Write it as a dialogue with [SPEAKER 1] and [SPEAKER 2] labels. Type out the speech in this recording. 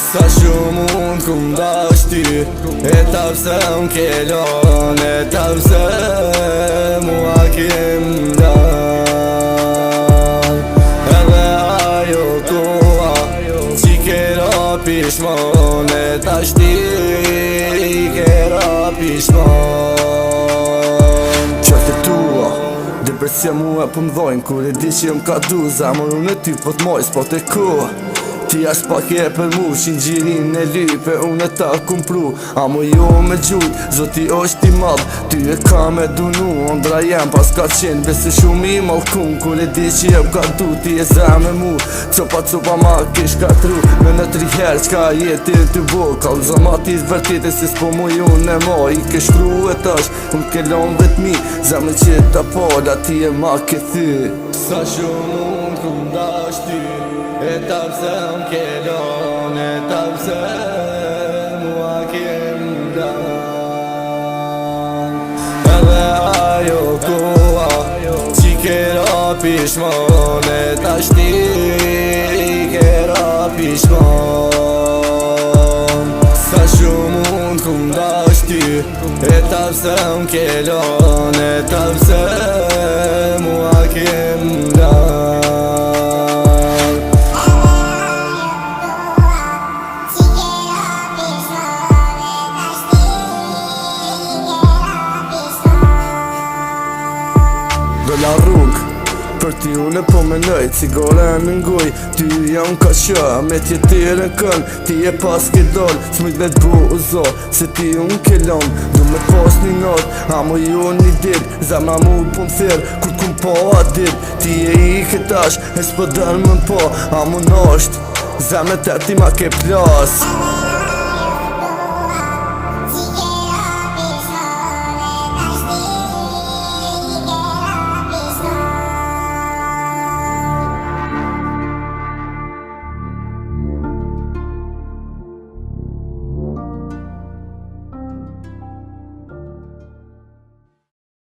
[SPEAKER 1] Sa shumë unë kum dash ty, e ta pse m'kelon, e ta pse mua kem dal. Edhe ajo koha që kera pishmon, e ta shti kera pishmon. Qëtë tua, depresja mua për m'dhojnë, kur e di që jëm ka du, zamër unë e ty po t'moj s'po te ku. Ti as pak e për mu, shingjirin e lype, unë e ta kum pru. Amo jo me gjujt, zoti është i madh, ty e ka me dunu. Ondra jem pas ka qenë, besi shumë i malkun, kur e di që jem ka du, ti e zë me mu. Copa ma kish ka tru, me në 3 herë qka jetin të bo. Kallë zamatis vërtete si s'po mu ju në mo. I ke shkru e tash, unë ke lon vetëmi, zemë që ta pola, ti e ma ke thy. Sa shumë unë kum dash ty, e ta pse m'kelon, e ta pse mua kem dal. Edhe ajo koha që kera pishmon, e ta shti kera pishmon. Sa shumë unë kum dash ty, e ta pse m'kelon, e ta pse mua kem dal. Dolla rrug, për ty unë po menoj, cigare në nguj, ty jam ka që, me tjetire në kën, ti e pas ke doll, s'mujt me t'bu u zo, se ti unë ke lom, du me pas një not, amo ju një dit, zemra mu po m'thir, kur t'kum po a dit, ti e i këtash, e s'po dërë më po, amo n'osht, zemre të ti ma ke plas.